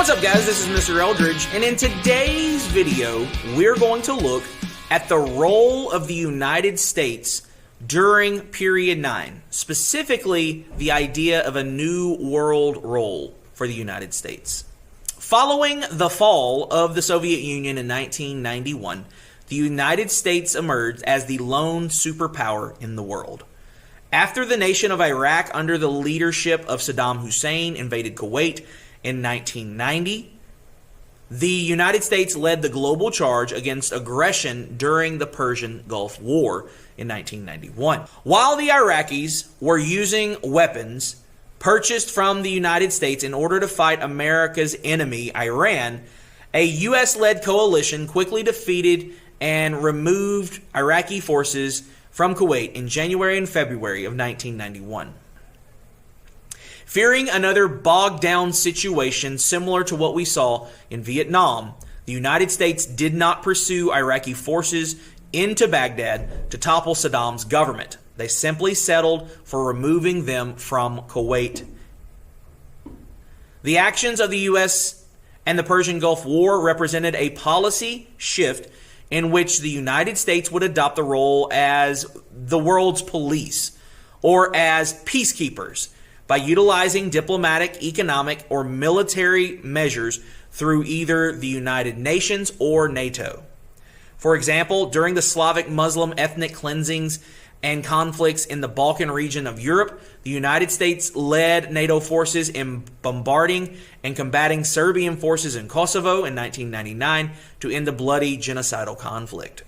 What's up, guys? This is Mr. Eldridge, and in today's video, we're going to look at the role of the United States during Period 9, specifically the idea of a new world role for the United States. Following the fall of the Soviet Union in 1991, the United States emerged as the lone superpower in the world. After the nation of Iraq, under the leadership of Saddam Hussein, invaded Kuwait in 1990, the United States led the global charge against aggression during the Persian Gulf War in 1991. While the Iraqis were using weapons purchased from the United States in order to fight America's enemy, Iran, a U.S.-led coalition quickly defeated and removed Iraqi forces from Kuwait in January and February of 1991. Fearing another bogged-down situation similar to what we saw in Vietnam, the United States did not pursue Iraqi forces into Baghdad to topple Saddam's government. They simply settled for removing them from Kuwait. The actions of the U.S. and the Persian Gulf War represented a policy shift in which the United States would adopt the role as the world's police or as peacekeepers, by utilizing diplomatic, economic, or military measures through either the United Nations or NATO. For example, during the Slavic Muslim ethnic cleansings and conflicts in the Balkan region of Europe, the United States led NATO forces in bombarding and combating Serbian forces in Kosovo in 1999 to end the bloody genocidal conflict.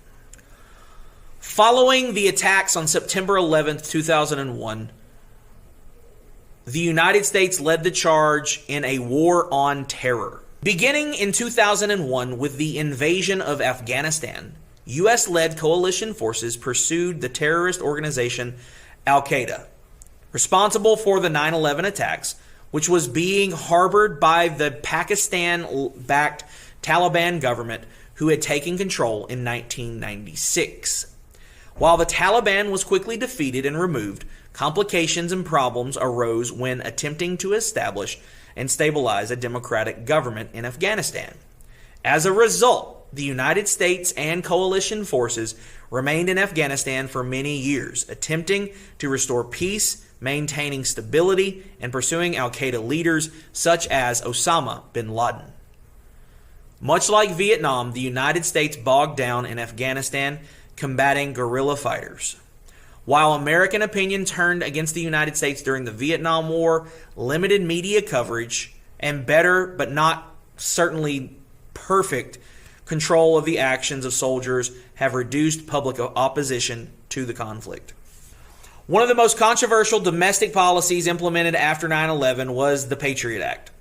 Following the attacks on September 11, 2001, the United States led the charge in a war on terror. Beginning in 2001 with the invasion of Afghanistan, U.S.-led coalition forces pursued the terrorist organization Al-Qaeda, responsible for the 9/11 attacks, which was being harbored by the Pakistan-backed Taliban government who had taken control in 1996. While the Taliban was quickly defeated and removed, complications and problems arose when attempting to establish and stabilize a democratic government in Afghanistan. As a result, the United States and coalition forces remained in Afghanistan for many years, attempting to restore peace, maintaining stability, and pursuing al-Qaeda leaders such as Osama bin Laden. Much like Vietnam, the United States bogged down in Afghanistan combating guerrilla fighters. While American opinion turned against the United States during the Vietnam War, limited media coverage and better, but not certainly perfect, control of the actions of soldiers have reduced public opposition to the conflict. One of the most controversial domestic policies implemented after 9/11 was the Patriot Act.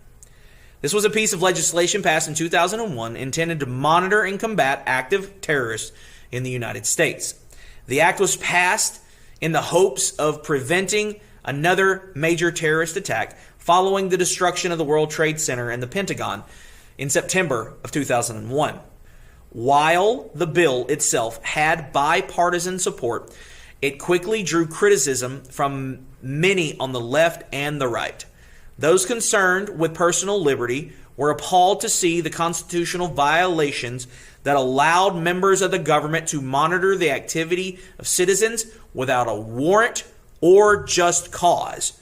This was a piece of legislation passed in 2001 intended to monitor and combat active terrorists in the United States. The act was passed in the hopes of preventing another major terrorist attack following the destruction of the World Trade Center and the Pentagon in September of 2001. While the bill itself had bipartisan support, it quickly drew criticism from many on the left and the right. Those concerned with personal liberty were appalled to see the constitutional violations that allowed members of the government to monitor the activity of citizens without a warrant or just cause,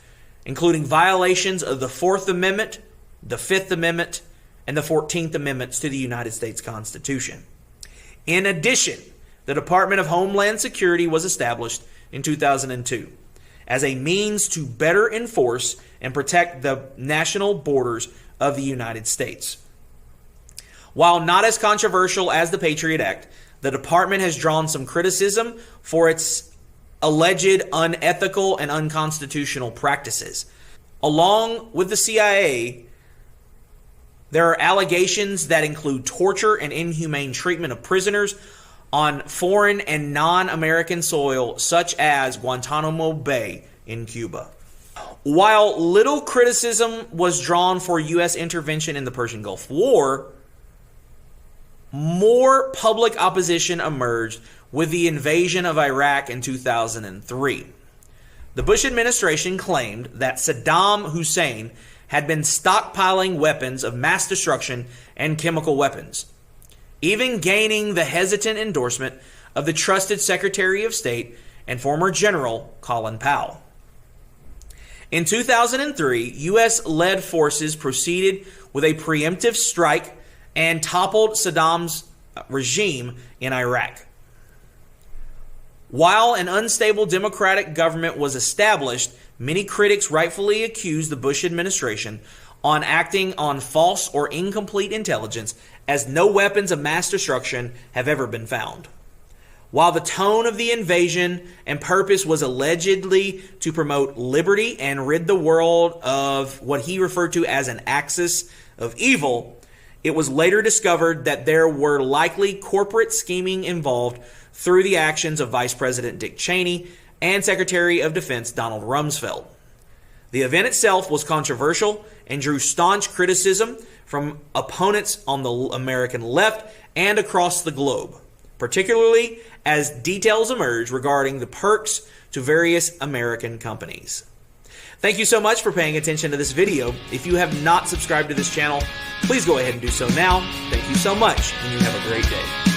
including violations of the Fourth Amendment, the Fifth Amendment, and the 14th Amendments to the United States Constitution. In addition, the Department of Homeland Security was established in 2002 as a means to better enforce and protect the national borders of the United States. While not as controversial as the Patriot Act, the department has drawn some criticism for its alleged unethical and unconstitutional practices. Along with the CIA, there are allegations that include torture and inhumane treatment of prisoners on foreign and non-American soil, such as Guantanamo Bay in Cuba. While little criticism was drawn for U.S. intervention in the Persian Gulf War, more public opposition emerged with the invasion of Iraq in 2003. The Bush administration claimed that Saddam Hussein had been stockpiling weapons of mass destruction and chemical weapons, even gaining the hesitant endorsement of the trusted Secretary of State and former General Colin Powell. In 2003, U.S.-led forces proceeded with a preemptive strike and toppled Saddam's regime in Iraq. While an unstable democratic government was established, many critics rightfully accused the Bush administration on acting on false or incomplete intelligence, as no weapons of mass destruction have ever been found. While the tone of the invasion and purpose was allegedly to promote liberty and rid the world of what he referred to as an axis of evil, it was later discovered that there were likely corporate scheming involved through the actions of Vice President Dick Cheney and Secretary of Defense Donald Rumsfeld. The event itself was controversial and drew staunch criticism from opponents on the American left and across the globe, particularly as details emerge regarding the perks to various American companies. Thank you so much for paying attention to this video. If you have not subscribed to this channel, please go ahead and do so now. Thank you so much, and you have a great day.